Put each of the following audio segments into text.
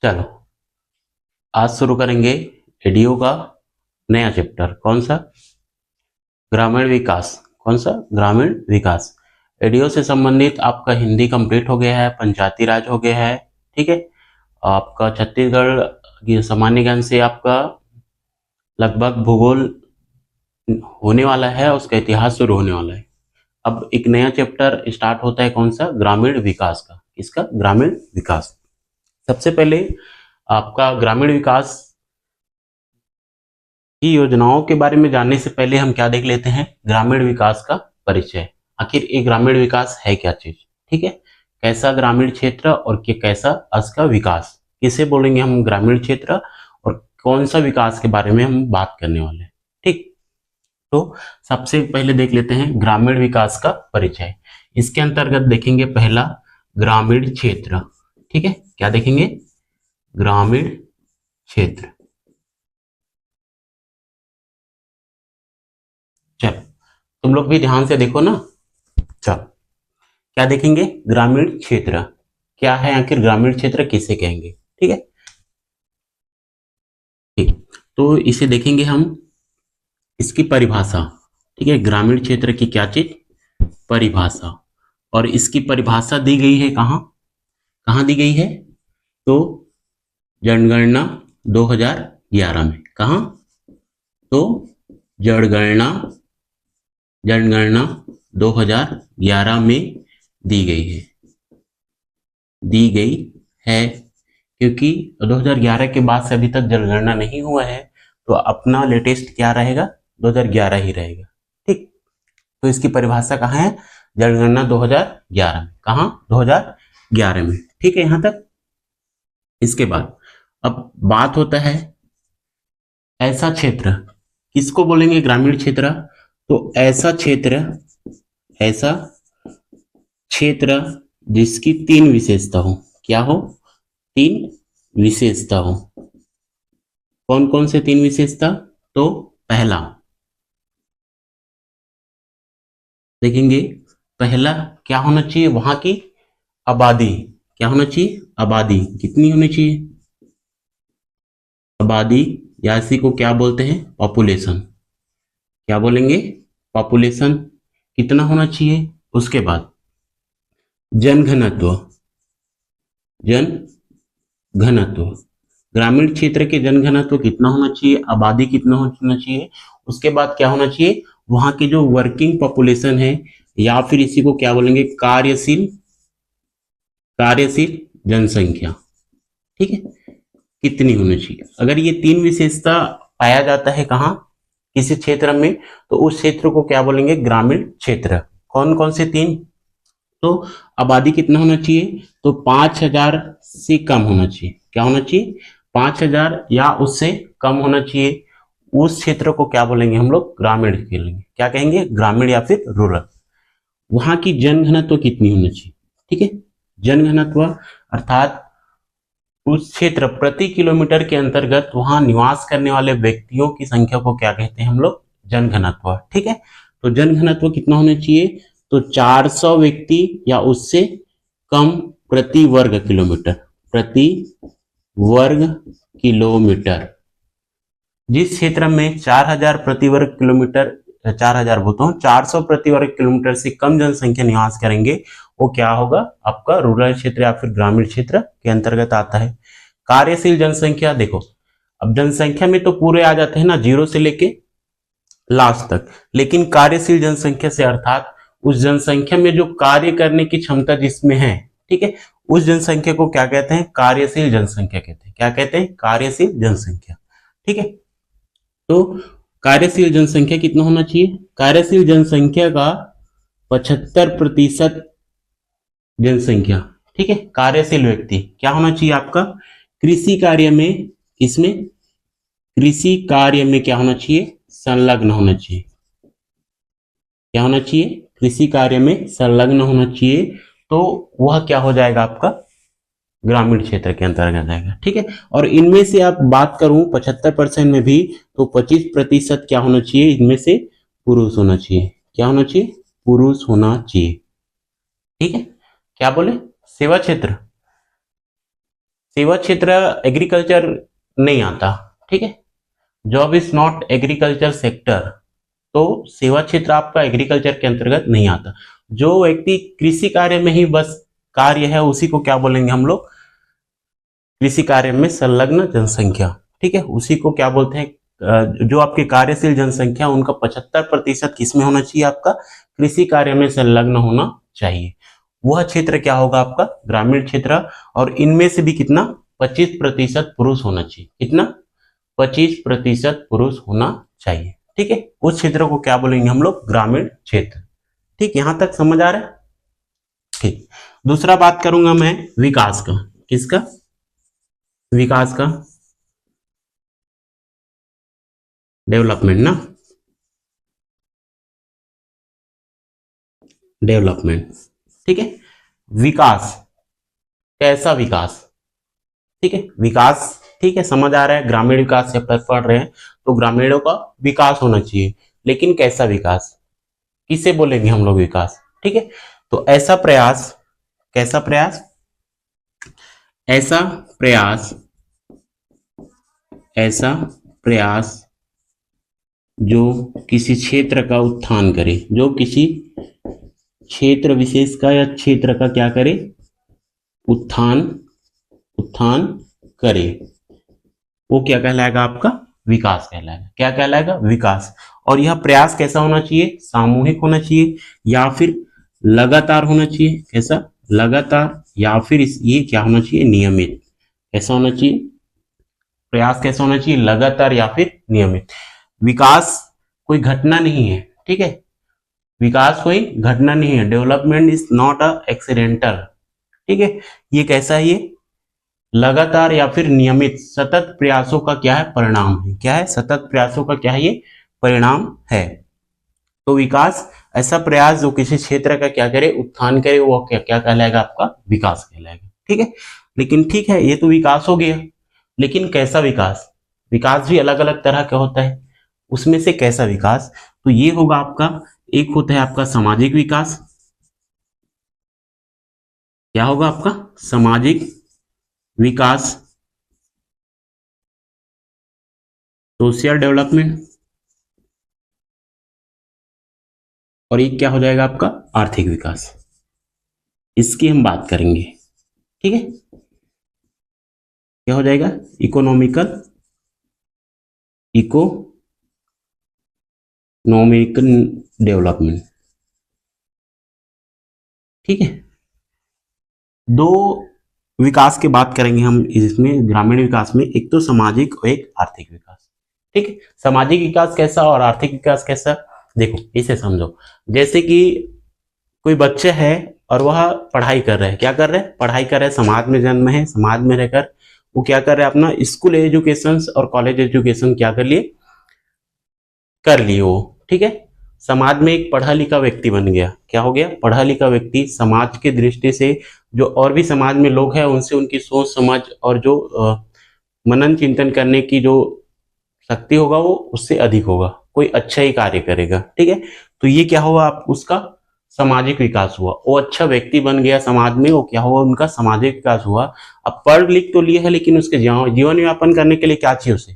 चलो आज शुरू करेंगे एडीओ का नया चैप्टर। कौन सा? ग्रामीण विकास। कौन सा? ग्रामीण विकास। एडीओ से संबंधित आपका हिंदी कंप्लीट हो गया है, पंचायती राज हो गया है, ठीक है। आपका छत्तीसगढ़ की सामान्य ज्ञान से आपका लगभग भूगोल होने वाला है, उसका इतिहास शुरू होने वाला है। अब एक नया चैप्टर स्टार्ट होता है, कौन सा? ग्रामीण विकास का। इसका ग्रामीण विकास। सबसे पहले आपका ग्रामीण विकास की योजनाओं के बारे में जानने से पहले हम क्या देख लेते हैं? ग्रामीण विकास का परिचय। आखिर ये ग्रामीण विकास है क्या चीज, ठीक है। कैसा ग्रामीण क्षेत्र और कैसा उसका विकास, किसे बोलेंगे हम ग्रामीण क्षेत्र, और कौन सा विकास के बारे में हम बात करने वाले हैं, ठीक। तो सबसे पहले देख लेते हैं ग्रामीण विकास का परिचय। इसके अंतर्गत देखेंगे पहला ग्रामीण क्षेत्र, ठीक है। क्या देखेंगे? ग्रामीण क्षेत्र। चलो तुम लोग भी ध्यान से देखो ना। चलो क्या देखेंगे? ग्रामीण क्षेत्र क्या है, आखिर ग्रामीण क्षेत्र किसे कहेंगे, ठीक है। ठीक, तो इसे देखेंगे हम, इसकी परिभाषा, ठीक है। ग्रामीण क्षेत्र की क्या चीज? परिभाषा। और इसकी परिभाषा दी गई है कहाँ कहाँ दी गई है? तो जनगणना 2011 में। कहाँ? तो जनगणना 2011 में दी गई है, क्योंकि 2011 के बाद से अभी तक जनगणना नहीं हुआ है, तो अपना लेटेस्ट क्या रहेगा? 2011 ही रहेगा, ठीक। तो इसकी परिभाषा कहाँ है? जनगणना 2011 में। कहाँ? 2011 में, ठीक है, यहां तक। इसके बाद अब बात होता है ऐसा क्षेत्र, किसको बोलेंगे ग्रामीण क्षेत्र? तो ऐसा क्षेत्र जिसकी तीन विशेषता हो। क्या हो? तीन विशेषता हो। कौन कौन से तीन विशेषता? तो पहला देखेंगे, पहला क्या होना चाहिए? वहां की आबादी। क्या होना चाहिए? आबादी कितनी होनी चाहिए? आबादी, या इसी को क्या बोलते हैं? पॉपुलेशन। क्या बोलेंगे? पॉपुलेशन कितना होना चाहिए? उसके बाद जनघनत्व। जनघनत्व, ग्रामीण क्षेत्र के जनघनत्व कितना होना चाहिए? आबादी कितना होना चाहिए? उसके बाद क्या होना चाहिए? वहां की जो वर्किंग पॉपुलेशन है, या फिर इसी को क्या बोलेंगे? कार्यशील जनसंख्या, ठीक है, कितनी होनी चाहिए? अगर ये तीन विशेषता पाया जाता है कहाँ, किसी क्षेत्र में, तो उस क्षेत्र को क्या बोलेंगे? ग्रामीण क्षेत्र। कौन कौन से तीन? तो आबादी कितना होना चाहिए? तो 5000 से कम होना चाहिए। क्या होना चाहिए? 5000 या उससे कम होना चाहिए। उस क्षेत्र को क्या बोलेंगे हम लोग? ग्रामीण बोलेंगे। क्या कहेंगे? ग्रामीण या फिर रूरल। वहां की जनघनत्व कितनी होनी चाहिए, ठीक है। जनघनत्व अर्थात उस क्षेत्र प्रति किलोमीटर के अंतर्गत वहां निवास करने वाले व्यक्तियों की संख्या को क्या कहते हैं हम लोग? जनघनत्व, ठीक है। तो जनघनत्व कितना होना चाहिए? तो 400 व्यक्ति या उससे कम प्रति वर्ग किलोमीटर। जिस क्षेत्र में 4000 प्रति वर्ग किलोमीटर, 4000 बोलता हूँ, 400 प्रति वर्ग किलोमीटर से कम जनसंख्या निवास करेंगे, वो क्या होगा? आपका रूरल क्षेत्र या फिर ग्रामीण क्षेत्र के अंतर्गत आता है। कार्यशील जनसंख्या, देखो अब जनसंख्या में तो पूरे आ जाते हैं ना, जीरो से लेके लास्ट तक, लेकिन कार्यशील जनसंख्या से अर्थात उस जनसंख्या में जो कार्य करने की क्षमता जिसमें है, ठीक है, उस जनसंख्या को क्या कहते हैं? कार्यशील जनसंख्या कहते हैं। क्या कहते हैं? कार्यशील जनसंख्या, ठीक है। तो कार्यशील जनसंख्या कितना होना चाहिए? कार्यशील जनसंख्या का 75% जनसंख्या, ठीक है, कार्यशील व्यक्ति क्या होना चाहिए आपका? कृषि कार्य में, इसमें कृषि कार्य में क्या होना चाहिए? संलग्न होना चाहिए। क्या होना चाहिए? कृषि कार्य में संलग्न होना चाहिए। तो वह क्या हो जाएगा? आपका ग्रामीण क्षेत्र के अंतर्गत आएगा, ठीक है। और इनमें से आप बात करूं 75% में भी, तो 25% क्या होना चाहिए? इनमें से पुरुष होना चाहिए। क्या होना चाहिए? पुरुष होना चाहिए, ठीक है। क्या बोले? सेवा क्षेत्र, सेवा क्षेत्र एग्रीकल्चर नहीं आता, ठीक है। Job is not agriculture sector, तो सेवा क्षेत्र आपका एग्रीकल्चर के अंतर्गत नहीं आता। जो व्यक्ति कृषि कार्य में ही बस कार्य है उसी को क्या बोलेंगे हम लोग, कृषि कार्य में संलग्न जनसंख्या, ठीक है, उसी को क्या बोलते हैं, जो आपके कार्यशील जनसंख्या उनका 75% किसमें होना चाहिए, आपका कृषि कार्य में संलग्न होना चाहिए। वह क्षेत्र क्या होगा आपका ग्रामीण क्षेत्र, और इनमें से भी कितना 25% पुरुष होना चाहिए, कितना 25% पुरुष होना चाहिए, ठीक है। उस क्षेत्र को क्या बोलेंगे हम लोग ग्रामीण क्षेत्र, ठीक। यहां तक समझ आ रहा है, ठीक। दूसरा बात करूंगा मैं विकास का, किसका, विकास का, डेवलपमेंट ना, डेवलपमेंट, ठीक है। विकास, कैसा विकास, ठीक है, विकास, ठीक है, समझ आ रहा है, ग्रामीण विकास से पढ़ रहे हैं तो ग्रामीणों का विकास होना चाहिए, लेकिन कैसा विकास, किसे बोलेंगे हम लोग विकास, ठीक है। तो ऐसा प्रयास, कैसा प्रयास, ऐसा प्रयास, ऐसा प्रयास जो किसी क्षेत्र का उत्थान करे, जो किसी क्षेत्र विशेष का या क्षेत्र का क्या करे, उत्थान, उत्थान करे, वो क्या कहलाएगा आपका विकास कहलाएगा, क्या कहलाएगा विकास। और यह प्रयास कैसा होना चाहिए, सामूहिक होना चाहिए या फिर लगातार होना चाहिए, कैसा लगातार, या फिर ये क्या होना चाहिए नियमित, कैसा होना चाहिए, प्रयास कैसा होना चाहिए लगातार या फिर नियमित। विकास कोई घटना नहीं है, ठीक है, विकास कोई घटना नहीं है, development is not a accidental, ठीक है। ये कैसा है, ये लगातार या फिर नियमित सतत प्रयासों का क्या है परिणाम है, क्या है सतत प्रयासों का क्या है ये परिणाम है। तो विकास ऐसा प्रयास जो किसी क्षेत्र का क्या करे उत्थान करे, वो क्या क्या कहलाएगा आपका विकास कहलाएगा, ठीक है। लेकिन ठीक है ये तो विकास हो गया, लेकिन कैसा विकास, विकास भी अलग अलग तरह का होता है, उसमें से कैसा विकास, तो ये होगा आपका, एक होता है आपका सामाजिक विकास, क्या होगा आपका सामाजिक विकास, सोशल डेवलपमेंट, और एक क्या हो जाएगा आपका आर्थिक विकास, इसकी हम बात करेंगे, ठीक है। क्या हो जाएगा इकोनॉमिकल, इकोनॉमिकल डेवलपमेंट, ठीक है। दो विकास की बात करेंगे हम इसमें ग्रामीण विकास में, एक तो सामाजिक और एक आर्थिक विकास, ठीक है। सामाजिक विकास कैसा और आर्थिक विकास कैसा, देखो इसे समझो, जैसे कि कोई बच्चा है और वह पढ़ाई कर रहा है, क्या कर रहा है पढ़ाई कर रहा है, समाज में जन्म है, समाज में रहकर वो क्या कर रहा है अपना स्कूल एजुकेशन और कॉलेज एजुकेशन क्या कर लिए, कर लिए वो, ठीक है। समाज में एक पढ़ा लिखा व्यक्ति बन गया, क्या हो गया पढ़ा लिखा व्यक्ति, समाज की दृष्टि से जो और भी समाज में लोग हैं उनसे उनकी सोच समझ और जो मनन चिंतन करने की जो शक्ति होगा वो उससे अधिक होगा, कोई अच्छा ही कार्य करेगा, ठीक है। तो ये क्या हुआ आप उसका सामाजिक विकास हुआ, वो अच्छा व्यक्ति बन गया समाज में, वो क्या हुआ उनका सामाजिक विकास हुआ। अब पढ़ लिख तो लिया है लेकिन उसके जीवन यापन करने के लिए क्या चाहिए उसे,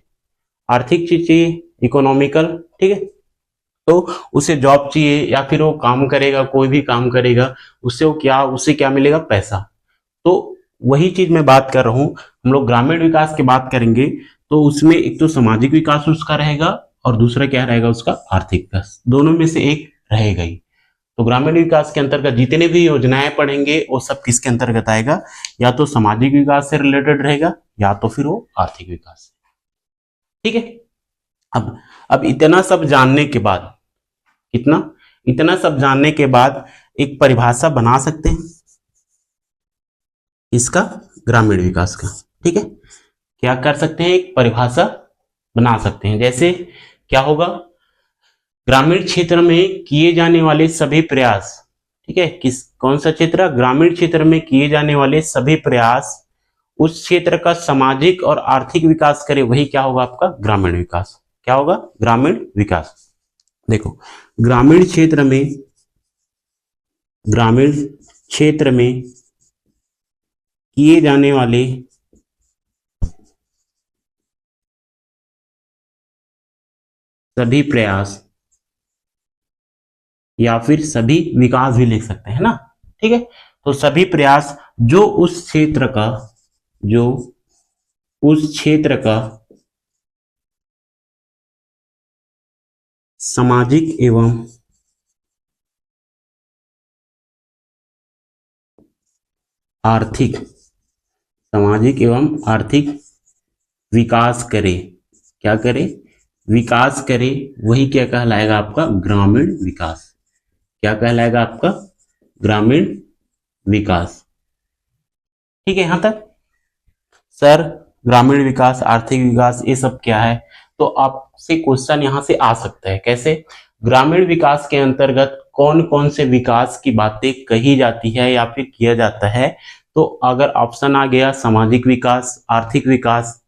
आर्थिक चीज चाहिए, इकोनॉमिकल, ठीक है। तो उसे जॉब चाहिए या फिर वो काम करेगा, कोई भी काम करेगा उससे वो क्या, उससे क्या मिलेगा पैसा। तो वही चीज मैं बात कर रहा हूं, हम लोग ग्रामीण विकास की बात करेंगे तो उसमें एक तो सामाजिक विकास उसका रहेगा और दूसरा क्या रहेगा उसका आर्थिक विकास, दोनों में से एक रहेगा ही। तो ग्रामीण विकास के अंतर्गत जितने भी योजनाएं पढ़ेंगे वो सब किसके अंतर्गत आएगा, या तो सामाजिक विकास से रिलेटेड रहेगा या तो फिर वो आर्थिक विकास, ठीक है। अब इतना सब जानने के बाद, इतना सब जानने के बाद एक परिभाषा बना सकते हैं इसका ग्रामीण विकास का, ठीक है। क्या कर सकते हैं एक परिभाषा बना सकते हैं, जैसे क्या होगा ग्रामीण क्षेत्र में किए जाने वाले सभी प्रयास, ठीक है, कौन सा क्षेत्र, ग्रामीण क्षेत्र में किए जाने वाले सभी प्रयास उस क्षेत्र का सामाजिक और आर्थिक विकास करे, वही क्या होगा आपका ग्रामीण विकास, क्या होगा ग्रामीण विकास। देखो ग्रामीण क्षेत्र में किए जाने वाले सभी प्रयास या फिर सभी विकास भी लिख सकते हैं ना, ठीक है। तो सभी प्रयास जो उस क्षेत्र का सामाजिक एवं आर्थिक विकास करे, क्या करे, विकास करे, वही क्या कहलाएगा आपका ग्रामीण विकास। क्या कहलाएगा आपका ग्रामीण विकास। ठीक है यहां तक। सर ग्रामीण विकास, आर्थिक विकास, ये सब क्या है? तो आपसे क्वेश्चन यहां से आ सकता है। कैसे? ग्रामीण विकास के अंतर्गत कौन कौन से विकास की बातें कही जाती है या फिर किया जाता है? तो अगर ऑप्शन आ गया सामाजिक विकास, आर्थिक विकास,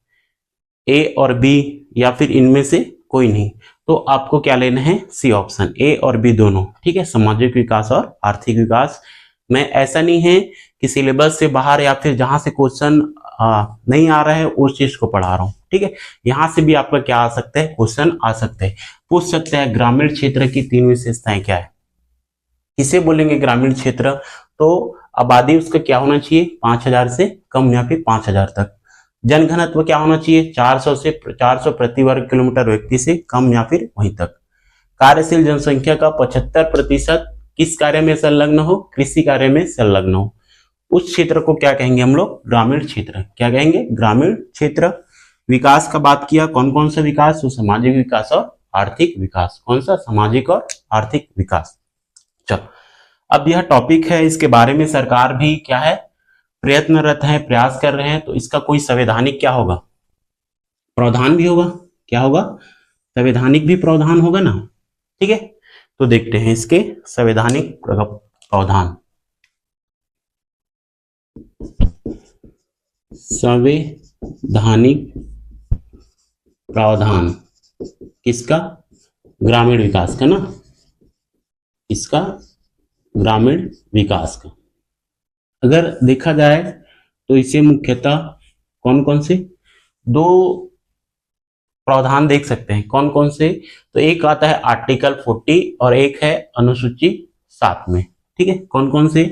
ए और बी, या फिर इनमें से कोई नहीं, तो आपको क्या लेना है? सी ऑप्शन, ए और बी दोनों। ठीक है, सामाजिक विकास और आर्थिक विकास। मैं ऐसा नहीं है कि सिलेबस से बाहर या फिर जहां से क्वेश्चन नहीं आ रहा है उस चीज को पढ़ा रहा हूं। ठीक है, यहां से भी आपका क्या आ सकता है? क्वेश्चन आ सकते हैं, पूछ सकते हैं ग्रामीण क्षेत्र की 3 विशेषताएं क्या है। किसे बोलेंगे ग्रामीण क्षेत्र? तो आबादी उसका क्या होना चाहिए? 5000 से कम या फिर 5000 तक। जनघनत्व क्या होना चाहिए? 400 प्रति वर्ग किलोमीटर व्यक्ति से कम या फिर वहीं तक। कार्यशील जनसंख्या का 75% किस कार्य में संलग्न हो? कृषि कार्य में संलग्न हो। उस क्षेत्र को क्या कहेंगे हम लोग? ग्रामीण क्षेत्र। क्या कहेंगे? ग्रामीण क्षेत्र। विकास का बात किया, कौन कौन सा विकास? तो सामाजिक विकास और आर्थिक विकास। कौन सा? सामाजिक और आर्थिक विकास। चलो, अब यह टॉपिक है, इसके बारे में सरकार भी क्या है? प्रयत्नरत है, प्रयास कर रहे हैं। तो इसका कोई संवैधानिक क्या होगा? प्रावधान भी होगा। क्या होगा? संवैधानिक भी प्रावधान होगा ना। ठीक है, तो देखते हैं इसके संवैधानिक प्रावधान। संवैधानिक प्रावधान किसका? ग्रामीण विकास का ना, इसका ग्रामीण विकास का। अगर देखा जाए तो इसे मुख्यतः कौन कौन से 2 प्रावधान देख सकते हैं। कौन कौन से? तो एक आता है आर्टिकल 40 और एक है अनुसूची 7 में। ठीक है, कौन कौन से?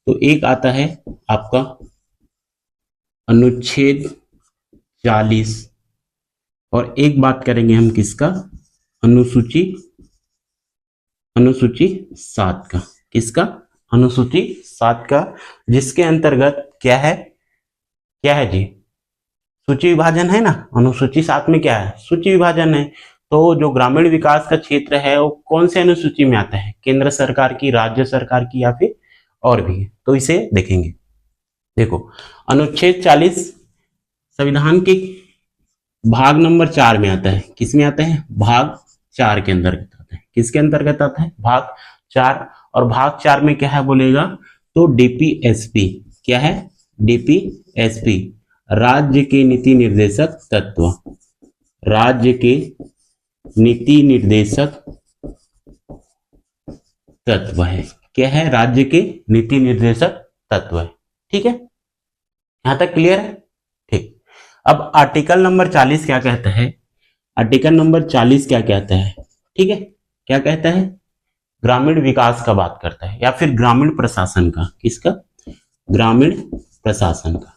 तो एक आता है आपका अनुच्छेद 40 और एक बात करेंगे हम किसका? अनुसूची 7 का। किसका? अनुसूची 7 का, जिसके अंतर्गत क्या है? क्या है जी? सूची विभाजन है ना। अनुसूची 7 में क्या है? सूची विभाजन है। तो जो ग्रामीण विकास का क्षेत्र है वो कौन से अनुसूची में आता है? केंद्र सरकार की, राज्य सरकार की, या फिर और भी? तो इसे देखेंगे। देखो, अनुच्छेद 40 संविधान के भाग नंबर 4 में आता है। किस में आता है? भाग 4 के अंतर्गत आता है। किसके अंतर्गत आता है? भाग 4। और भाग 4 में क्या है बोलेगा? तो डीपीएसपी। क्या है? डीपीएसपी, राज्य के नीति निर्देशक तत्व। राज्य के नीति निर्देशक तत्व है। क्या है? राज्य के नीति निर्देशक तत्व है। ठीक है, यहां तक क्लियर है? ठीक। अब आर्टिकल नंबर 40 क्या कहता है? आर्टिकल नंबर 40 क्या कहता है? ठीक है, क्या कहता है? ग्रामीण विकास का बात करता है, या फिर ग्रामीण प्रशासन का। किसका? ग्रामीण प्रशासन का।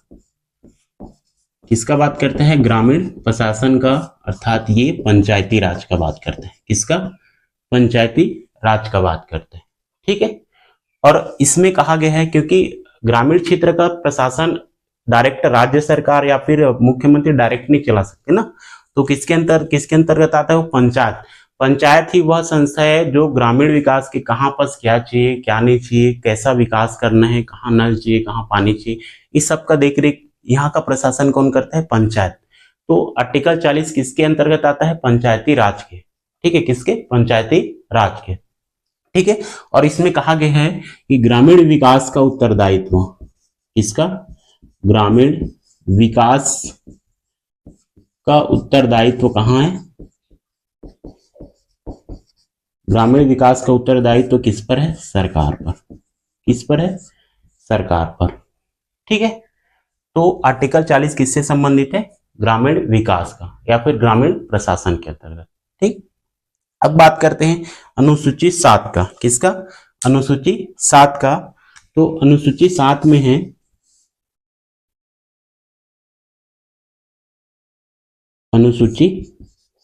किसका बात करते हैं? ग्रामीण प्रशासन का, अर्थात ये पंचायती राज का बात करते हैं। किसका? पंचायती राज का बात करते हैं। ठीक है, और इसमें कहा गया है क्योंकि ग्रामीण क्षेत्र का प्रशासन डायरेक्ट राज्य सरकार या फिर मुख्यमंत्री डायरेक्ट नहीं चला सकते ना, तो किसके अंतर्गत आता है? वो पंचायत। पंचायत ही वह संस्था है जो ग्रामीण विकास के कहाँ पर क्या चाहिए, क्या नहीं चाहिए, कैसा विकास करना है, कहाँ नल चाहिए, कहाँ पानी चाहिए, इस सब का देखरेख यहाँ का प्रशासन कौन करता है? पंचायत। तो आर्टिकल 40 किसके अंतर्गत आता है? पंचायती राज के। ठीक है, किसके? पंचायती राज के। ठीक है, और इसमें कहा गया है कि ग्रामीण विकास का उत्तरदायित्व, इसका ग्रामीण विकास का उत्तरदायित्व कहां है? ग्रामीण विकास का उत्तरदायित्व किस पर है? सरकार पर। किस पर है? सरकार पर। ठीक है, तो आर्टिकल 40 किससे संबंधित है? ग्रामीण विकास का या फिर ग्रामीण प्रशासन के अंतर्गत। ठीक, अब बात करते हैं अनुसूची 7 का। किसका? अनुसूची 7 का। तो अनुसूची 7 में है अनुसूची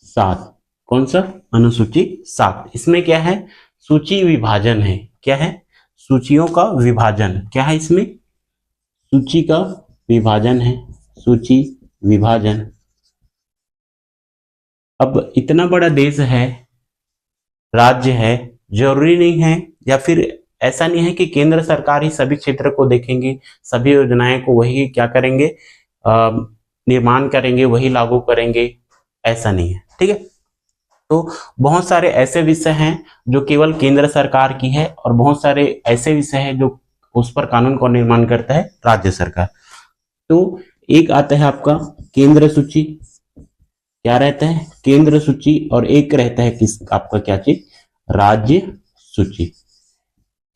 7। कौन सा? अनुसूची 7। इसमें क्या है? सूची विभाजन है। क्या है? सूचियों का विभाजन। क्या है इसमें? सूची का विभाजन है। सूची विभाजन। अब इतना बड़ा देश है, राज्य है, जरूरी नहीं है या फिर ऐसा नहीं है कि केंद्र सरकार ही सभी क्षेत्र को देखेंगे, सभी योजनाएं को वही क्या करेंगे, निर्माण करेंगे, वही लागू करेंगे, ऐसा नहीं है। ठीक है। तो बहुत सारे ऐसे विषय हैं जो केवल केंद्र सरकार की है और बहुत सारे ऐसे विषय हैं जो उस पर कानून का निर्माण करता है राज्य सरकार। तो एक आता है आपका केंद्र सूची। क्या रहता है? केंद्र सूची। और एक रहता है किस आपका क्या चीज? राज्य सूची।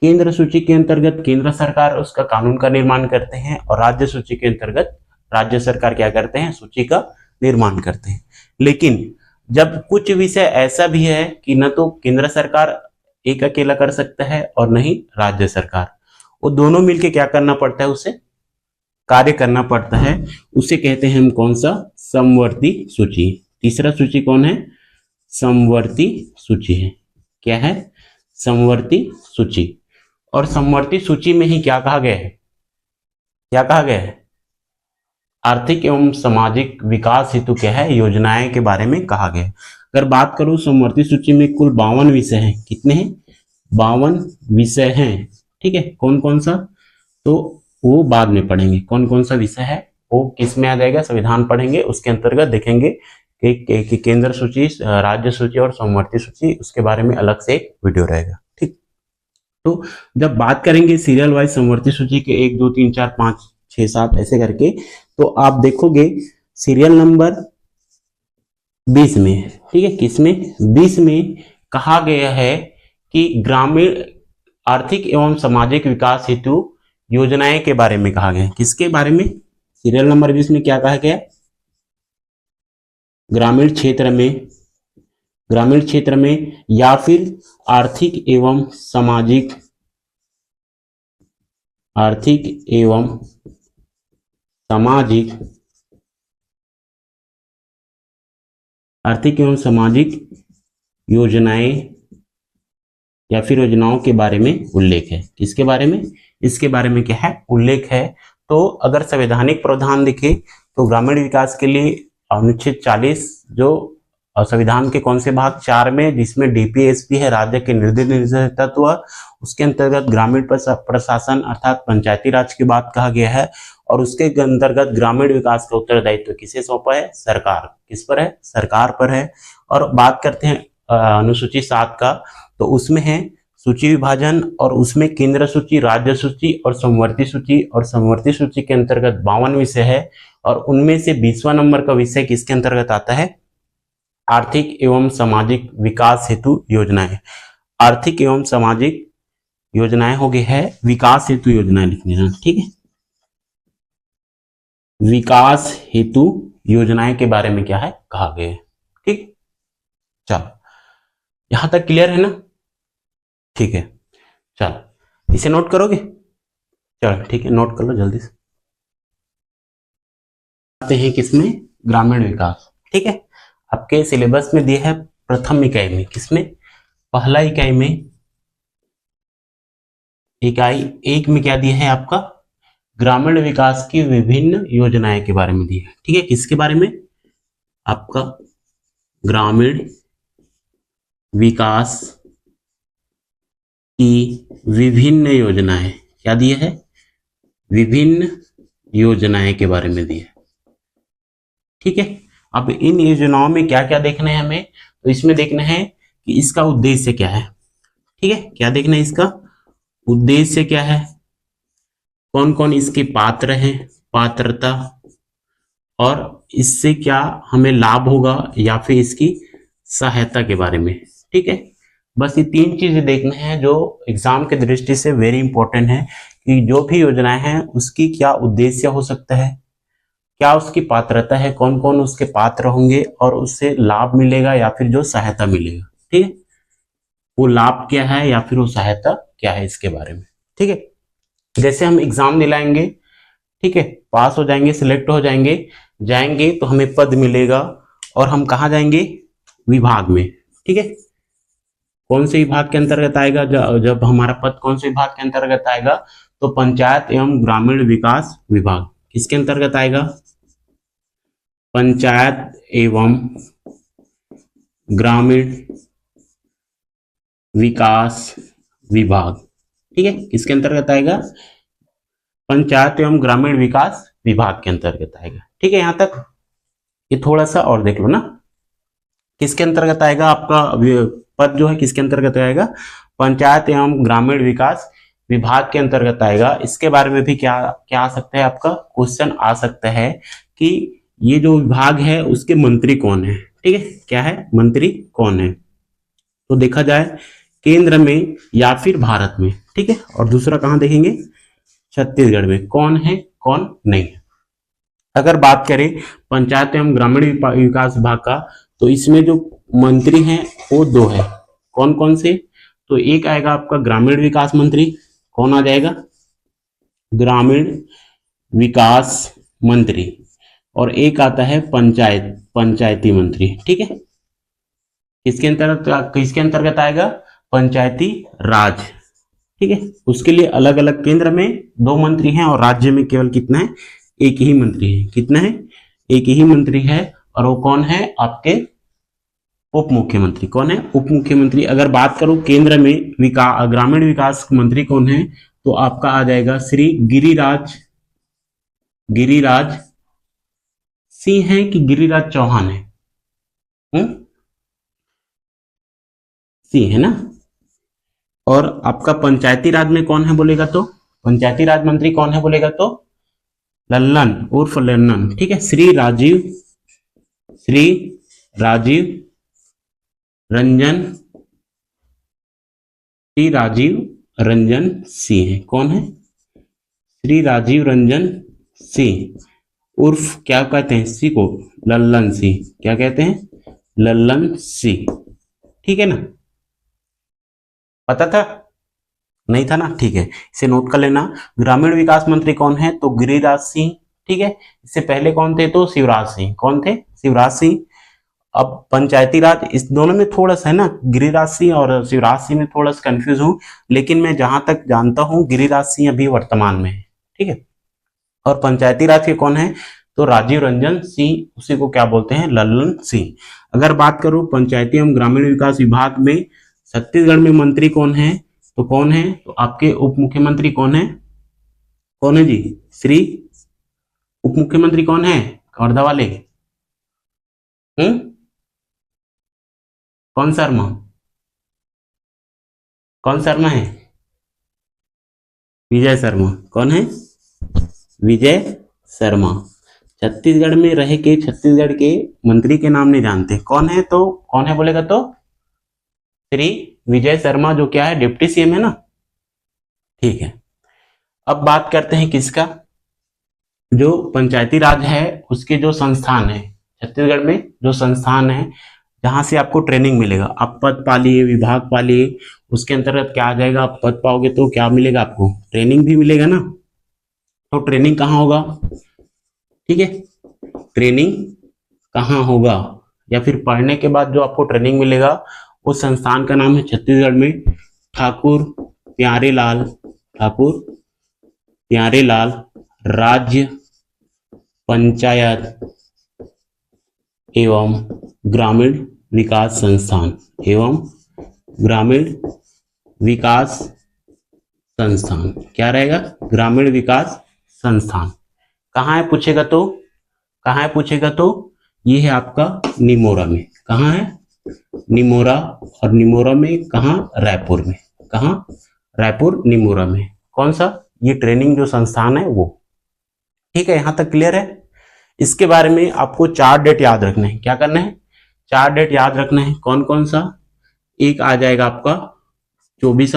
केंद्र सूची के अंतर्गत केंद्र सरकार उसका कानून का निर्माण करते हैं और राज्य सूची के अंतर्गत राज्य सरकार क्या करते हैं? सूची का निर्माण करते हैं। लेकिन जब कुछ विषय ऐसा भी है कि न तो केंद्र सरकार एक अकेला कर सकता है और न ही राज्य सरकार, वो दोनों मिलकर क्या करना पड़ता है? उसे कार्य करना पड़ता है। उसे कहते हैं हम कौन सा? समवर्ती सूची। तीसरा सूची कौन है? समवर्ती सूची है। क्या है? समवर्ती सूची। और समवर्ती सूची में ही क्या कहा गया है? क्या कहा गया है? आर्थिक एवं सामाजिक विकास हेतु क्या है? योजनाएं के बारे में कहा गया है। अगर बात करूं समवर्ती सूची में कुल 52 विषय हैं। कितने हैं? 52 विषय हैं। ठीक है। कौन कौन सा? तो वो बाद में पढ़ेंगे। कौन कौन सा विषय है वो किस में आ जाएगा? संविधान पढ़ेंगे, उसके अंतर्गत देखेंगे कि केंद्र सूची, राज्य सूची और समवर्ती सूची, उसके बारे में अलग से एक वीडियो रहेगा। ठीक। तो जब बात करेंगे सीरियल वाइज समवर्ती सूची के 1 2 3 4 5 6 7 ऐसे करके, तो आप देखोगे सीरियल नंबर 20 में, ठीक है, किसमें? 20 में कहा गया है कि ग्रामीण आर्थिक एवं सामाजिक विकास हेतु योजनाएं के बारे में कहा गया है। किसके बारे में? सीरियल नंबर 20 में क्या कहा गया? ग्रामीण क्षेत्र में या फिर आर्थिक एवं सामाजिक योजनाएं या फिर योजनाओं के बारे में उल्लेख है। किसके बारे में? इसके बारे में क्या है? उल्लेख है। तो अगर संवैधानिक प्रावधान देखे तो ग्रामीण विकास के लिए अनुच्छेद 40 जो संविधान के कौन से भाग 4 में, जिसमें डीपीएसपी है, राज्य के निर्देश तत्व, उसके अंतर्गत ग्रामीण प्रशासन अर्थात पंचायती राज की बात कहा गया है और उसके अंतर्गत ग्रामीण विकास का उत्तरदायित्व किसे सौंपा है? सरकार। किस पर है? सरकार पर है। और बात करते हैं अनुसूची 7 का, तो उसमें है सूची विभाजन और उसमें केंद्र सूची, राज्य सूची और समवर्ती सूची। और समवर्ती सूची के अंतर्गत 52 विषय है और उनमें से 20वां नंबर का विषय किसके अंतर्गत आता है? आर्थिक एवं सामाजिक विकास हेतु योजनाएं। आर्थिक एवं सामाजिक योजनाएं हो गई है, विकास हेतु योजनाएं लिखनी है। ठीक है। विकास हेतु योजनाएं के बारे में क्या है? कहा गया है। ठीक। चलो, यहां तक क्लियर है ना? ठीक है। चलो, इसे नोट करोगे? चलो ठीक है, नोट कर लो जल्दी से। आते हैं किसमें? ग्रामीण विकास। ठीक है। आपके सिलेबस में दिया है प्रथम इकाई में। किसमें? पहला इकाई में, इकाई 1 में क्या दिया है आपका? ग्रामीण विकास की विभिन्न योजनाएं के बारे में दिया है। ठीक है। किसके बारे में? आपका ग्रामीण विकास की विभिन्न योजनाएं। क्या दिया है? विभिन्न योजनाएं के बारे में दिया है। ठीक है। अब इन योजनाओं में क्या क्या देखना है हमें? तो इसमें देखना है कि इसका उद्देश्य क्या है। ठीक है। क्या देखना है? इसका उद्देश्य क्या है, कौन कौन इसके पात्र हैं, पात्रता, और इससे क्या हमें लाभ होगा या फिर इसकी सहायता के बारे में। ठीक है। बस ये 3 चीजें देखना है जो एग्जाम के दृष्टि से वेरी इंपॉर्टेंट है कि जो भी योजनाएं हैं उसकी क्या उद्देश्य हो सकता है, क्या उसकी पात्रता है, कौन कौन उसके पात्र होंगे और उससे लाभ मिलेगा या फिर जो सहायता मिलेगा। ठीक है, वो लाभ क्या है या फिर वो सहायता क्या है इसके बारे में। ठीक है, जैसे हम एग्जाम दिलाएंगे, ठीक है, पास हो जाएंगे, सिलेक्ट हो जाएंगे तो हमें पद मिलेगा और हम कहाँ जाएंगे, विभाग में। ठीक है, कौन से विभाग के अंतर्गत आएगा, जब हमारा पद कौन से विभाग के अंतर्गत आएगा, तो पंचायत एवं ग्रामीण विकास विभाग। किसके अंतर्गत आएगा, पंचायत एवं ग्रामीण विकास विभाग। ठीक है, किसके अंतर्गत आएगा, पंचायत एवं ग्रामीण विकास विभाग के अंतर्गत आएगा। ठीक है, यहां तक ये थोड़ा सा और देख लो ना, किसके अंतर्गत आएगा आपका पद जो है, किसके अंतर्गत आएगा, पंचायत एवं ग्रामीण विकास विभाग के अंतर्गत आएगा। इसके बारे में भी क्या क्या आ सकता है, आपका क्वेश्चन आ सकता है कि ये जो विभाग है उसके मंत्री कौन है। ठीक है, क्या है, मंत्री कौन है, तो देखा जाए केंद्र में या फिर भारत में। ठीक है, और दूसरा कहां देखेंगे, छत्तीसगढ़ में कौन है कौन नहीं है। अगर बात करें पंचायत एवं ग्रामीण विकास विभाग का, तो इसमें जो मंत्री हैं वो दो है, कौन कौन से, तो एक आएगा आपका ग्रामीण विकास मंत्री, कौन आ जाएगा, ग्रामीण विकास मंत्री, और एक आता है पंचायती मंत्री। ठीक है, किसके अंतर्गत आएगा, पंचायती राज। ठीक है, उसके लिए अलग अलग केंद्र में 2 मंत्री हैं और राज्य में केवल कितना है, एक ही मंत्री है। कितना है, एक ही मंत्री है, और वो कौन है, आपके उप मुख्यमंत्री। कौन है, उप मुख्यमंत्री। अगर बात करूं केंद्र में ग्रामीण विकास मंत्री कौन है, तो आपका आ जाएगा श्री गिरिराज सिंह है कि गिरिराज चौहान है, सिंह है ना। और आपका पंचायती राज में कौन है बोलेगा, तो पंचायती राज मंत्री कौन है बोलेगा, तो लल्लन उर्फ लल्लन। ठीक है, श्री राजीव रंजन सिंह है। कौन है, श्री राजीव रंजन सिंह उर्फ क्या कहते हैं, सी को लल्लन सिंह, क्या कहते हैं, लल्लन सिंह। ठीक है ना, पता था, नहीं था ना, ठीक है, इसे नोट कर लेना। ग्रामीण विकास मंत्री कौन है, तो गिरिराज सिंह। ठीक है, इससे पहले कौन थे, तो शिवराज सिंह। कौन थे, शिवराज सिंह। अब पंचायती राज, इस दोनों में थोड़ा सा है ना, गिरिराज सिंह और शिवराज सिंह में थोड़ा सा कंफ्यूज हूं, लेकिन मैं जहां तक जानता हूं गिरिराज सिंह अभी वर्तमान में है। ठीक है, और पंचायती राज के कौन है, तो राजीव रंजन सिंह, उसी को क्या बोलते हैं, लल्लन सिंह। अगर बात करूं पंचायती एवं ग्रामीण विकास विभाग में छत्तीसगढ़ में मंत्री कौन है, तो कौन है, तो आपके उप मुख्यमंत्री कौन है जी, श्री उप मुख्यमंत्री कौन है, वर्धा वाले, कौन शर्मा है, विजय शर्मा। कौन है, विजय शर्मा। छत्तीसगढ़ में रह के छत्तीसगढ़ के मंत्री के नाम नहीं जानते, कौन है, तो कौन है बोलेगा, तो श्री विजय शर्मा, जो क्या है, डिप्टी सीएम है ना। ठीक है, अब बात करते हैं किसका, जो पंचायती राज है उसके जो संस्थान है, छत्तीसगढ़ में जो संस्थान है जहां से आपको ट्रेनिंग मिलेगा, आप पद पालिए, विभाग पालिए, उसके अंतर्गत क्या आ जाएगा, आप पद पाओगे तो क्या मिलेगा, आपको ट्रेनिंग भी मिलेगा ना। तो ट्रेनिंग कहाँ होगा, ठीक है, ट्रेनिंग कहाँ होगा, या फिर पढ़ने के बाद जो आपको ट्रेनिंग मिलेगा उस संस्थान का नाम है छत्तीसगढ़ में ठाकुर प्यारेलाल राज्य पंचायत एवं ग्रामीण विकास संस्थान क्या रहेगा, ग्रामीण विकास संस्थान। कहाँ है पूछेगा तो ये है आपका निमोरा में। कहाँ है, निमोरा, और निमोरा में कहाँ, रायपुर में। कहाँ, रायपुर निमोरा में। कौन सा, ये ट्रेनिंग जो संस्थान है वो। ठीक है, यहां तक क्लियर है। इसके बारे में आपको 4 डेट याद रखना है। क्या करना है, 4 डेट याद रखना है। कौन कौन सा, एक आ जाएगा आपका 24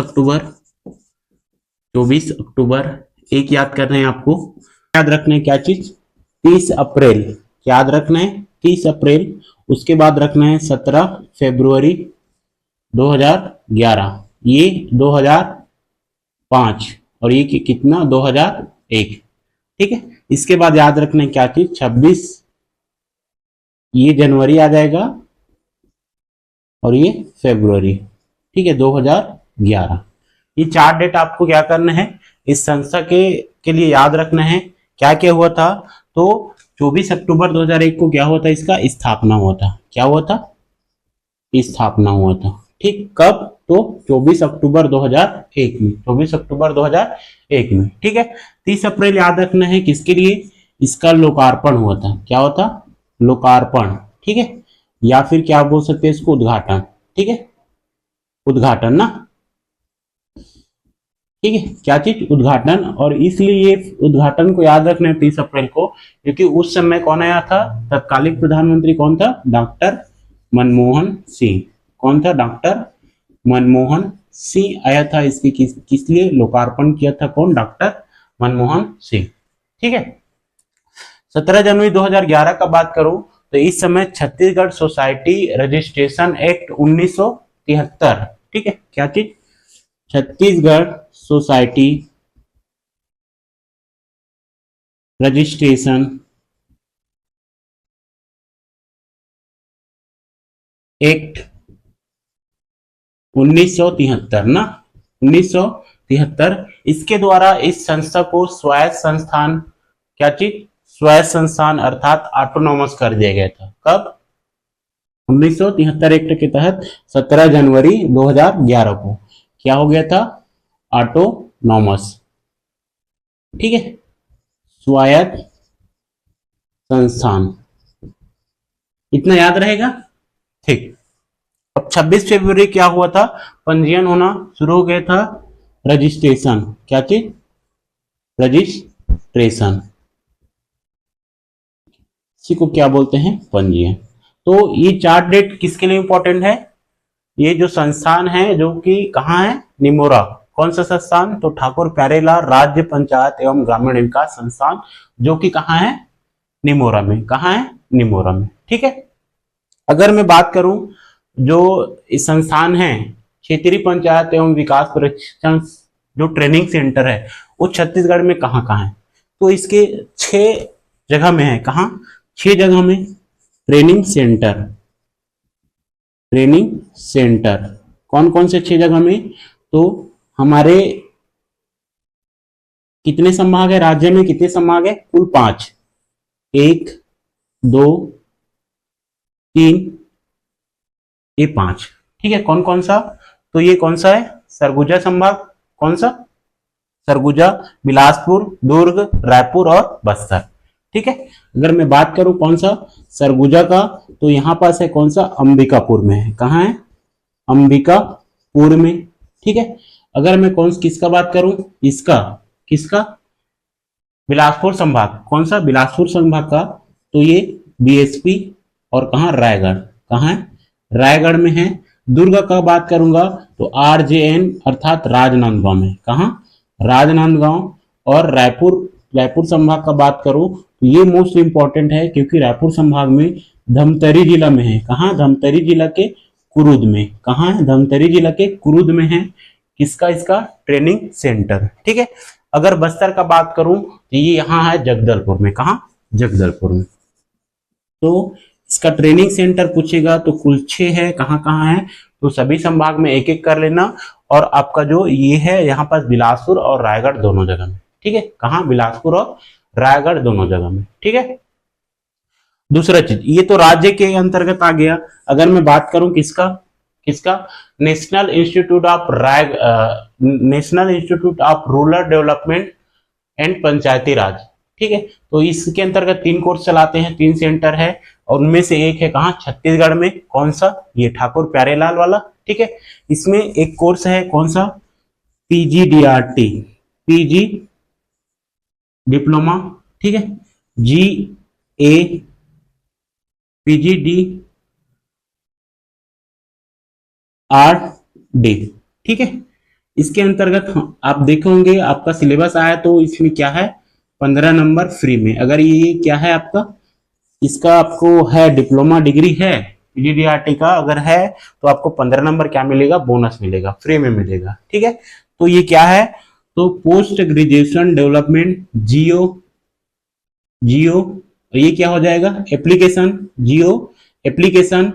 अक्टूबर, एक याद करना है आपको, याद रखना है क्या चीज, 30 अप्रैल याद रखना है, 30 अप्रैल। उसके बाद रखना है 17 फरवरी 2011, ये 2005 और ये कितना 2001। ठीक है, इसके बाद याद रखना है क्या चीज, 26 ये जनवरी आ जाएगा और ये फरवरी। ठीक है, 2011। ये 4 डेट आपको क्या करना है, इस संस्था के लिए याद रखना है। क्या क्या हुआ था, तो 24 अक्टूबर 2001 को क्या हुआ था, इसका स्थापना हुआ था। क्या हुआ था, स्थापना हुआ था। ठीक, कब, तो 24 अक्टूबर 2001 में, 24 अक्टूबर 2001 में। ठीक है, 30 अप्रैल याद रखना है, किसके लिए, इसका लोकार्पण हुआ था। क्या हुआ था, लोकार्पण। ठीक है, या फिर क्या बोल सकते हैं इसको, उद्घाटन। ठीक है, उद्घाटन ना, ठीक है, क्या चीज, उद्घाटन। और इसलिए ये उद्घाटन को याद रखना है 30 अप्रैल को, क्योंकि उस समय कौन आया था, तत्कालीन प्रधानमंत्री कौन था, डॉक्टर मनमोहन सिंह। कौन था, डॉक्टर मनमोहन सिंह आया था। इसकी किस लिए लोकार्पण किया था, कौन, डॉक्टर मनमोहन सिंह। ठीक है, 17 जनवरी 2011 का बात करूं तो इस समय छत्तीसगढ़ सोसाइटी रजिस्ट्रेशन एक्ट 1973। ठीक है, क्या चीज, छत्तीसगढ़ सोसाइटी रजिस्ट्रेशन एक्ट 1973 ना, 1973। इसके द्वारा इस संस्था को स्वायत्त संस्थान, क्या चीज, स्वायत्त संस्थान अर्थात ऑटोनॉमस कर दिया गया था। कब, 1973 एक्ट के तहत 17 जनवरी 2011 को क्या हो गया था, ऑटोनॉमस। ठीक है, स्वायत्त संस्थान, इतना याद रहेगा। ठीक, अब 26 फरवरी क्या हुआ था, पंजीयन होना शुरू हो गया था, रजिस्ट्रेशन। क्या चीज, रजिस्ट्रेशन, इसी को क्या बोलते हैं, पंजीयन। तो ये 4 डेट किसके लिए इंपॉर्टेंट है, ये जो संस्थान है जो कि कहाँ है, निमोरा। कौन सा संस्थान, तो ठाकुर प्यारेलाल राज्य पंचायत एवं ग्रामीण विकास संस्थान, जो कि कहाँ है, निमोरा में। कहाँ है, निमोरा में। ठीक है, अगर मैं बात करूं जो इस संस्थान है क्षेत्रीय पंचायत एवं विकास प्रशिक्षण जो ट्रेनिंग सेंटर है, वो छत्तीसगढ़ में कहाँ कहाँ है, तो इसके 6 जगह में है। कहाँ, 6 जगह में ट्रेनिंग सेंटर। ट्रेनिंग सेंटर कौन कौन से 6 जगह में, तो हमारे कितने संभाग है, राज्य में कितने संभाग है, कुल 5, 1 2 3, ये 5। ठीक है, कौन कौन सा, तो ये कौन सा है, सरगुजा संभाग। कौन सा, सरगुजा, बिलासपुर, दुर्ग, रायपुर और बस्तर। ठीक है, अगर मैं बात करूं कौन सा, सरगुजा का, तो यहां पास है कौन सा, अंबिकापुर में है। कहां है, अंबिकापुर में। ठीक है, अगर मैं किसका बात करूं, इसका, किसका, बिलासपुर संभाग। कौन सा, बिलासपुर संभाग का, तो ये बीएसपी और कहां, रायगढ़। कहां है, रायगढ़ में है। दुर्ग का बात करूंगा तो आरजेएन अर्थात राजनांदगांव में। कहां, राजनांदगांव। और रायपुर संभाग का बात करूं तो ये मोस्ट इंपॉर्टेंट है, क्योंकि रायपुर संभाग में धमतरी जिला में है। कहां, धमतरी जिला के कुरुद में। कहां है, धमतरी जिला के कुरुद में है। किसका, इसका ट्रेनिंग सेंटर। ठीक है, अगर बस्तर का बात करूं तो ये यहाँ है जगदलपुर में। कहां, जगदलपुर में। तो इसका ट्रेनिंग सेंटर पूछेगा तो कुल 6 है। कहां कहां है, तो सभी संभाग में एक एक कर लेना। और आपका जो ये है यहाँ पास बिलासपुर और रायगढ़ दोनों जगह में। ठीक है, कहां, बिलासपुर और रायगढ़ दोनों जगह में। ठीक है, दूसरा चीज, ये तो राज्य के अंतर्गत आ गया। अगर मैं बात करूं किसका, national institute of rural development and Panchayati Raj. ठीक है, तो इसके अंतर्गत 3 कोर्स चलाते हैं, 3 सेंटर है, और उनमें से एक है कहां, छत्तीसगढ़ में। कौन सा, ये ठाकुर प्यारेलाल वाला। ठीक है, इसमें एक कोर्स है कौन सा, पीजीडीआरटी, पीजी डिप्लोमा। ठीक है, GA PGDRD। ठीक है, इसके अंतर्गत आप देखोगे आपका सिलेबस आया तो इसमें क्या है, 15 नंबर फ्री में। अगर ये क्या है आपका, इसका आपको है डिप्लोमा डिग्री है, पीजीडीआरटी का अगर है तो आपको 15 नंबर क्या मिलेगा, बोनस मिलेगा, फ्री में मिलेगा। ठीक है, तो ये क्या है, तो पोस्ट ग्रेजुएशन डेवलपमेंट जियो ये क्या हो जाएगा, एप्लीकेशन जियो एप्लीकेशन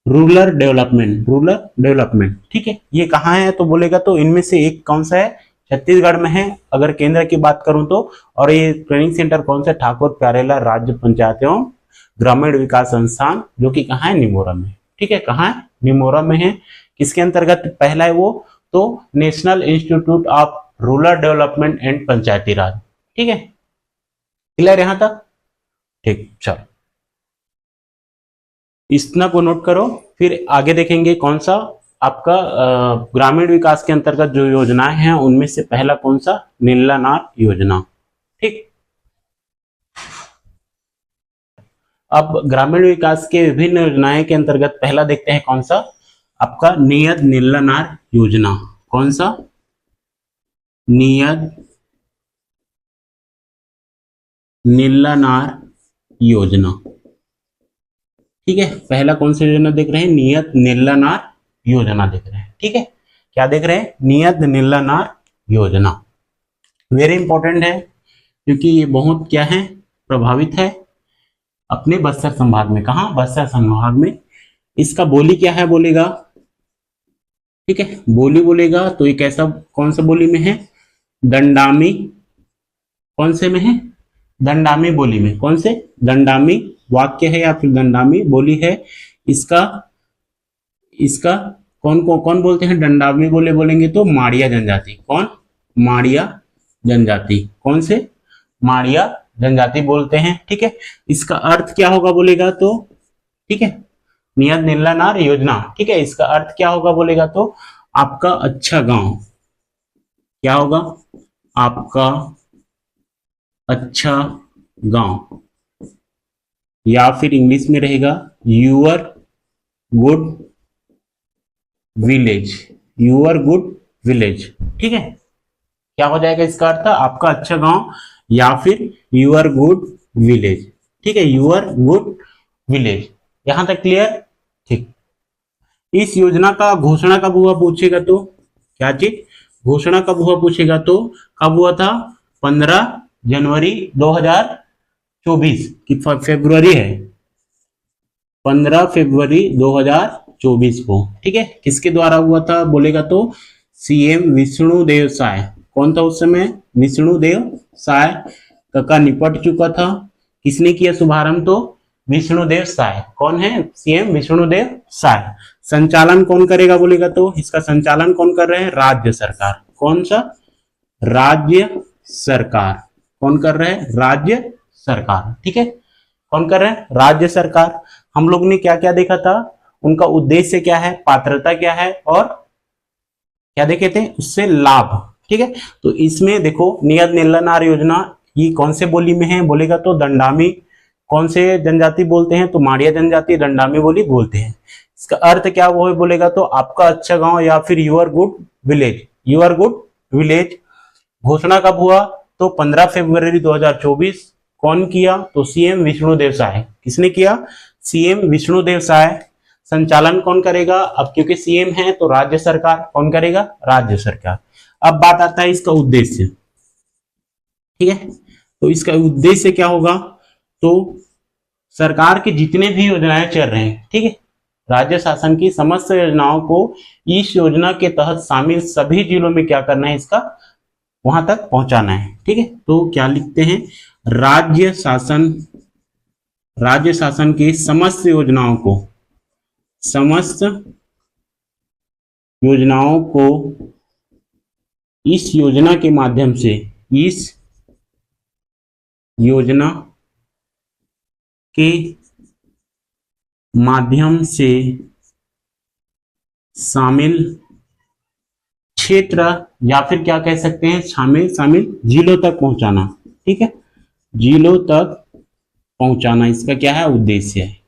रूरल डेवलपमेंट। ठीक है, ये कहाँ है तो बोलेगा तो इनमें से एक कौन सा है, छत्तीसगढ़ में है अगर केंद्र की बात करूं तो। और ये ट्रेनिंग सेंटर कौन सा, ठाकुर प्यारेलाल राज्य पंचायत एवं ग्रामीण विकास संस्थान, जो कि कहाँ है, निमोरा में। ठीक है, कहाँ है, निमोरा में है। किसके अंतर्गत पहला है वो, तो national institute of rural development and Panchayati Raj. ठीक है, क्लियर यहां तक, ठीक, चलो इतना को नोट करो। फिर आगे देखेंगे कौन सा आपका ग्रामीण विकास के अंतर्गत जो योजनाएं हैं उनमें से पहला कौन सा, नीला नार योजना। ठीक, अब ग्रामीण विकास के विभिन्न योजनाएं के अंतर्गत पहला देखते हैं कौन सा, आपका नियत नीला नार योजना। कौन सा, नियत नीला नार योजना। ठीक है, पहला कौन सी योजना देख रहे हैं, नियत नीला नार योजना देख रहे हैं। ठीक है, क्या देख रहे हैं, नियत नीला नार योजना। वेरी इंपॉर्टेंट है क्योंकि ये बहुत क्या है, प्रभावित है अपने बस्तर संभाग में। कहा, बस्तर संभाग में। इसका बोली क्या है बोलेगा, ठीक है, बोली बोलेगा तो ये कैसा, कौन सा बोली में है, दंडामी, कौन से में है, दंडामी बोली में। कौन से, दंडामी वाक्य है या फिर दंडामी बोली है। इसका कौन बोलते हैं, दंडामी बोले बोलेंगे तो माड़िया जनजाति। कौन, माड़िया जनजाति। कौन से, माड़िया जनजाति बोलते हैं। ठीक है, इसका अर्थ क्या होगा बोलेगा तो, ठीक है, नियत नीला नार योजना। ठीक है, इसका अर्थ क्या होगा बोलेगा तो आपका अच्छा गांव, क्या होगा, आपका अच्छा गांव, या फिर इंग्लिश में रहेगा your good village, your good village. ठीक है, क्या हो जाएगा इसका अर्थ, आपका अच्छा गांव या फिर यूअर गुड विलेज। ठीक है, यूअर गुड विलेज, यहां तक क्लियर। ठीक, इस योजना का घोषणा कब हुआ पूछेगा तो, क्या चीज, घोषणा कब हुआ पूछेगा तो कब हुआ था, 15 जनवरी 2024 की फरवरी है, 15 फरवरी 2024 को। ठीक है, किसके द्वारा हुआ था बोलेगा तो सीएम विष्णुदेव साय। कौन था उस समय, विष्णुदेव साय का निपट चुका था। किसने किया शुभारंभ तो विष्णुदेव साय। कौन है, सीएम विष्णुदेव साय। संचालन कौन करेगा बोलेगा तो इसका संचालन कौन कर रहे हैं, राज्य सरकार। कौन सा, राज्य सरकार। कौन कर रहे हैं, राज्य सरकार। ठीक है, कौन कर रहे हैं, राज्य सरकार। हम लोग ने क्या क्या देखा था, उनका उद्देश्य क्या है, पात्रता क्या है और क्या देखे थे, उससे लाभ। ठीक है, तो इसमें देखो नियत नीला नार योजना ये कौन से बोली में है बोलेगा तो दंडामी। कौन से जनजाति बोलते हैं तो माड़िया जनजाति, दंडामी बोली बोलते हैं। इसका अर्थ क्या वो है बोलेगा तो आपका अच्छा गांव या फिर your good village, your good village. घोषणा कब हुआ तो 15 फरवरी 2024। कौन किया तो सीएम विष्णुदेव साय। किसने किया, सीएम विष्णुदेव साय। संचालन कौन करेगा, अब क्योंकि सीएम है तो राज्य सरकार। कौन करेगा, राज्य सरकार। अब बात आता है इसका उद्देश्य। ठीक है, तो इसका उद्देश्य क्या होगा तो सरकार के जितने भी योजनाएं चल रहे हैं, ठीक है, राज्य शासन की समस्त योजनाओं को इस योजना के तहत शामिल सभी जिलों में क्या करना है, इसका वहां तक पहुंचाना है। ठीक है, तो क्या लिखते हैं, राज्य शासन की समस्त योजनाओं को इस योजना के माध्यम से, इस योजना के माध्यम से शामिल क्षेत्र या फिर क्या कह सकते हैं, शामिल जिलों तक पहुंचाना। ठीक है, जिलों तक पहुंचाना इसका क्या है, उद्देश्य है।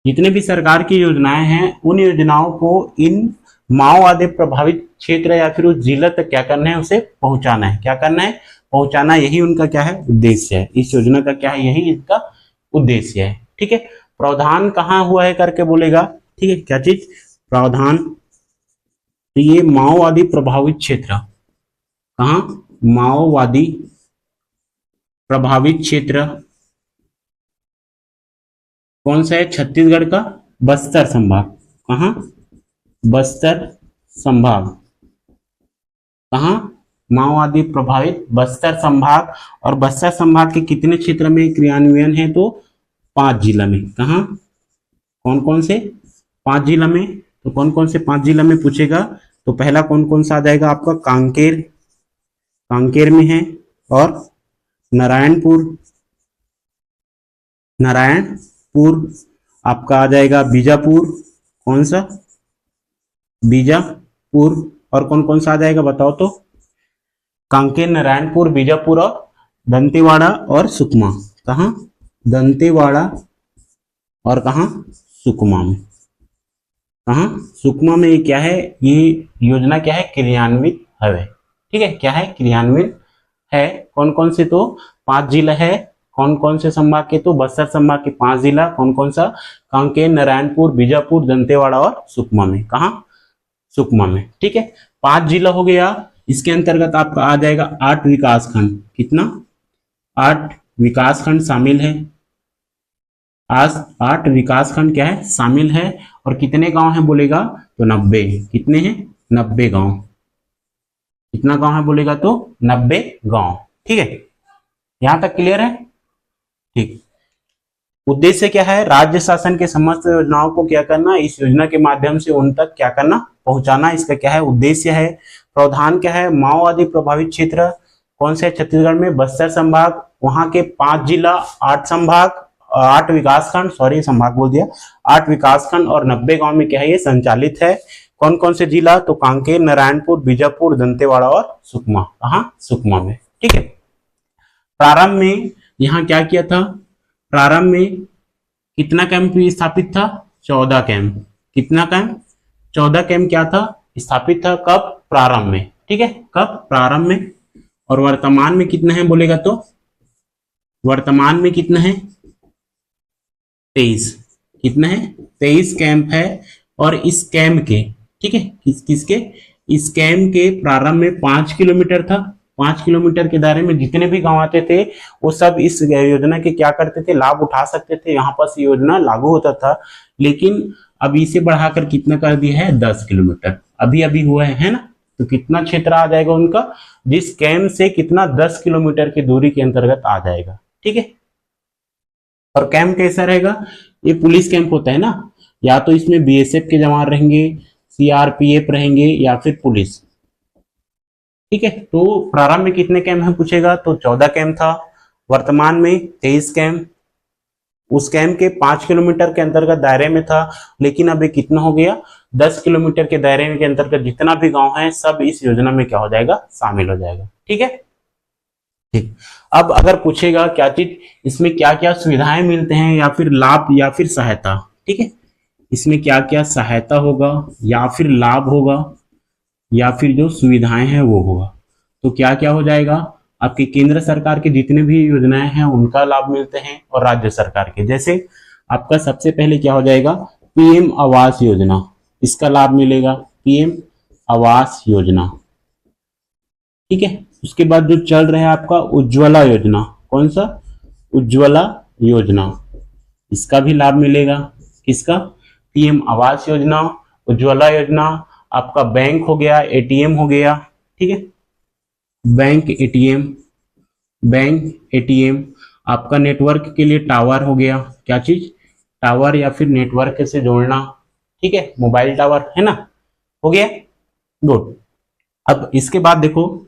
जितने भी सरकार की योजनाएं हैं उन योजनाओं को इन माओवादी प्रभावित क्षेत्र या फिर उस जिला तक क्या करना है, उसे पहुंचाना है। क्या करना है, पहुंचाना। यही उनका क्या है, उद्देश्य है। इस योजना का क्या है, यही इसका उद्देश्य है। ठीक है, प्रावधान कहाँ हुआ है करके बोलेगा, ठीक है, क्या चीज, प्रावधान। तो ये माओवादी प्रभावित क्षेत्र, कहाँ, माओवादी प्रभावित क्षेत्र कौन सा है, छत्तीसगढ़ का बस्तर संभाग, कहाँ, बस्तर संभाग, कहाँ, माओवादी प्रभावित बस्तर संभाग। और बस्तर संभाग के कितने क्षेत्र में क्रियान्वयन है, तो 5 जिला में, कहाँ, कौन कौन से, 5 जिला में। तो कौन कौन से 5 जिला में पूछेगा, तो पहला कौन कौन सा आ जाएगा आपका, कांकेर, कांकेर में है, और नारायणपुर, नारायणपुर आपका आ जाएगा, बीजापुर, कौन सा, बीजापुर। और कौन कौन सा आ जाएगा बताओ तो, कांकेर, नारायणपुर, बीजापुर और दंतेवाड़ा और सुकमा, कहाँ, दंतेवाड़ा और कहाँ, सुकमा में, कहाँ, सुकमा में। ये क्या है, ये योजना क्या है, क्रियान्वित है, ठीक है, क्या है, क्रियान्वित है। कौन कौन से, तो 5 जिला है, कौन कौन से संभाग के, तो बस्तर संभाग के 5 जिला, कौन कौन सा, कांकेर, नारायणपुर, बीजापुर, दंतेवाड़ा और सुकमा में, कहाँ, सुकमा में, ठीक है। 5 जिला हो गया, इसके अंतर्गत आपका आ जाएगा 8 विकासखंड, कितना, 8 विकासखंड शामिल है, आज 8 विकासखंड क्या है, शामिल है। और कितने गांव है बोलेगा, तो 90, कितने हैं, 90 गांव, कितना गांव है बोलेगा, तो 90 गांव, ठीक है, यहां तक क्लियर है, ठीक। उद्देश्य क्या है, राज्य शासन के समस्त योजनाओं को क्या करना, इस योजना के माध्यम से उन तक क्या करना, पहुंचाना, इसका क्या है, उद्देश्य है। प्रावधान क्या है, माओवादी प्रभावित क्षेत्र कौन से, छत्तीसगढ़ में बस्तर संभाग, वहां के 5 जिला, 8 संभाग, 8 विकासखंड, सॉरी संभाग बोल दिया, 8 विकासखंड और 90 गांव में क्या है, ये संचालित है। कौन कौन से जिला, तो कांकेर, नारायणपुर, बीजापुर, दंतेवाड़ा और सुकमा, कहाँ, सुकमा में, ठीक है। प्रारंभ में यहाँ क्या किया था, प्रारंभ में कितना कैंप स्थापित था, 14 कैंप, कितना कैंप, 14 कैंप क्या था, स्थापित था, कब, प्रारंभ में, ठीक है, कब, प्रारंभ में। और वर्तमान में कितना है बोलेगा, तो वर्तमान में कितना है, 23, कितना है, 23 कैंप है। और इस कैंप के, ठीक है, किसके, इस कैंप के प्रारंभ में 5 किलोमीटर था, 5 किलोमीटर के दायरे में जितने भी गांव आते थे वो सब इस योजना के क्या करते थे, लाभ उठा सकते थे, यहाँ पर योजना लागू होता था। लेकिन अब इसे बढ़ाकर कितना कर दिया है, 10 किलोमीटर, अभी अभी हुआ है ना, तो कितना क्षेत्र आ जाएगा उनका, जिस कैंप से कितना, 10 किलोमीटर की दूरी के अंतर्गत आ जाएगा, ठीक है। और कैंप कैसा रहेगा, ये पुलिस कैंप होता है ना, या तो इसमें बीएसएफ के जवान रहेंगे, सीआरपीएफ रहेंगे, या फिर पुलिस, ठीक है। तो प्रारंभ में कितने कैंप है पूछेगा, तो 14 कैंप था, वर्तमान में 23 कैंप, उस कैंप के 5 किलोमीटर के अंतर्गत दायरे में था, लेकिन अब ये कितना हो गया, 10 किलोमीटर के दायरे के अंतर्गत जितना भी गांव है सब इस योजना में क्या हो जाएगा, शामिल हो जाएगा, ठीक है, ठीक। अब अगर पूछेगा क्या चीज, इसमें क्या क्या सुविधाएं मिलते हैं, या फिर लाभ, या फिर सहायता, ठीक है, इसमें क्या क्या सहायता होगा, या फिर लाभ होगा, या फिर जो सुविधाएं हैं वो होगा, तो क्या क्या हो जाएगा, आपके केंद्र सरकार के जितने भी योजनाएं हैं उनका लाभ मिलते हैं, और राज्य सरकार के, जैसे आपका सबसे पहले क्या हो जाएगा, पीएम आवास योजना, इसका लाभ मिलेगा, पीएम आवास योजना, ठीक है। उसके बाद जो चल रहा है आपका उज्ज्वला योजना, कौन सा, उज्ज्वला योजना, इसका भी लाभ मिलेगा, किसका, पीएम आवास योजना, उज्ज्वला योजना। आपका बैंक हो गया, एटीएम हो गया, ठीक है, बैंक एटीएम, बैंक एटीएम। आपका नेटवर्क के लिए टावर हो गया, क्या चीज, टावर या फिर नेटवर्क से जोड़ना, ठीक है, मोबाइल टावर है ना, हो गया, गुड। अब इसके बाद देखो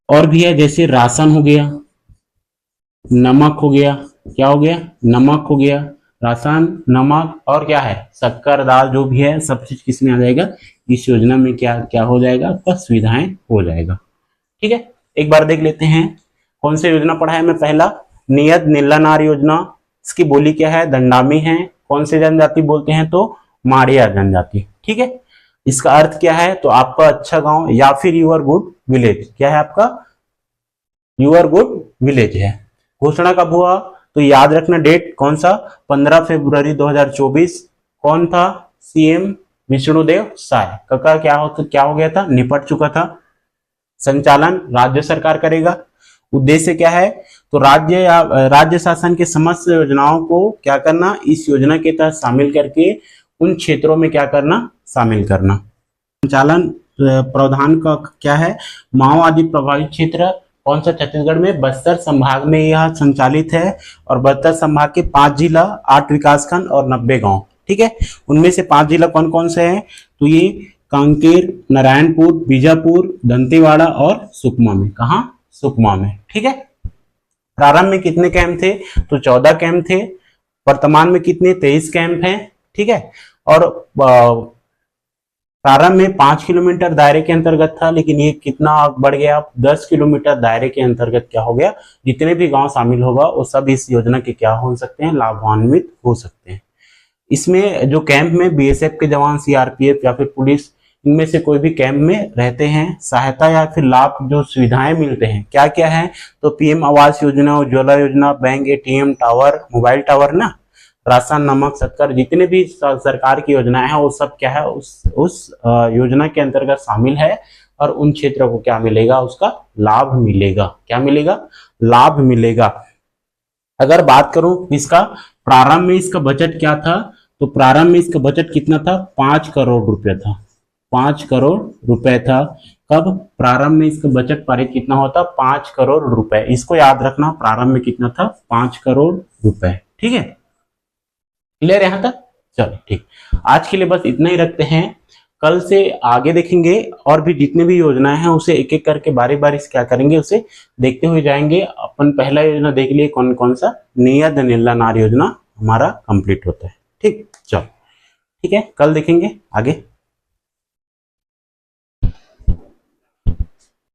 और भी है, जैसे राशन हो गया, नमक हो गया, क्या हो गया, नमक हो गया, राशन, नमक, और क्या है, शक्कर, दाल, जो भी है सब चीज किसमें आ जाएगा, इस योजना में क्या क्या हो जाएगा, आपका सुविधाएं हो जाएगा, ठीक है। एक बार देख लेते हैं कौन सी योजना पढ़ा है मैं, पहला नियत नीलानार योजना, इसकी बोली क्या है, दंडामी है, कौन से जनजाति बोलते हैं, तो माड़िया जनजाति, ठीक है। इसका अर्थ क्या है, तो आपका अच्छा गांव, या फिर यूर गुड विलेज, क्या है आपका, यूर गुड विलेज है। घोषणा कब हुआ, तो याद रखना डेट कौन सा, 15 फरवरी 2024। कौन था सीएम, विष्णुदेव साय। का क्या हो गया था, निपट चुका था। संचालन राज्य सरकार करेगा। उद्देश्य क्या है, तो राज्य शासन के समस्त योजनाओं को क्या करना, इस योजना के तहत शामिल करके उन क्षेत्रों में क्या करना, शामिल करना। संचालन प्रावधान का क्या है, माओवादी प्रभावित क्षेत्र कौन सा, छत्तीसगढ़ में बस्तर संभाग में यह संचालित है। और बस्तर संभाग के 5 जिला, 8 विकासखंड और 90 गांव। ठीक है, उनमें से 5 जिला कौन कौन से हैं, तो ये कांकेर, नारायणपुर, बीजापुर, दंतेवाड़ा और सुकमा में। कहा, सुकमा में। ठीक है, प्रारंभ में कितने कैंप थे, तो 14 कैंप थे। वर्तमान में कितने, 23 कैंप हैं। ठीक है, और प्रारंभ में 5 किलोमीटर दायरे के अंतर्गत था, लेकिन ये कितना बढ़ गया, 10 किलोमीटर दायरे के अंतर्गत क्या हो गया, जितने भी गांव शामिल होगा वो सब इस योजना के क्या हो सकते हैं, लाभान्वित हो सकते हैं। इसमें जो कैंप में बीएसएफ के जवान, सीआरपीएफ या फिर पुलिस, इनमें से कोई भी कैंप में रहते हैं, सहायता या फिर लाभ जो सुविधाएं मिलते हैं क्या क्या है, तो पीएम आवास योजना, उज्ज्वला योजना, bank ATM, tower, mobile tower ना, राशन, नमक, शक्कर, जितने भी सरकार की योजनाएं हैं वो सब क्या है, उस योजना के अंतर्गत शामिल है। और उन क्षेत्रों को क्या मिलेगा, उसका लाभ मिलेगा। क्या मिलेगा, लाभ मिलेगा। अगर बात करूं इसका प्रारंभ में इसका बजट क्या था, तो प्रारंभ में इसका बजट कितना था, 5 करोड़ रुपए था। 5 करोड़ रुपए था। कब, प्रारंभ में इसका बजट पारित कितना होता, 5 करोड़ रुपए। इसको याद रखना, प्रारंभ में कितना था, 5 करोड़ रुपए। ठीक है, क्लियर यहां तक, चलो ठीक। आज के लिए बस इतना ही रखते हैं, कल से आगे देखेंगे और भी जितने भी योजनाएं हैं उसे एक एक करके बारी बारी से क्या करेंगे, उसे देखते हुए जाएंगे। अपन पहला योजना देख लिए कौन कौन सा, नियत नीला नार योजना हमारा कंप्लीट होता है। ठीक, चलो ठीक है, कल देखेंगे आगे।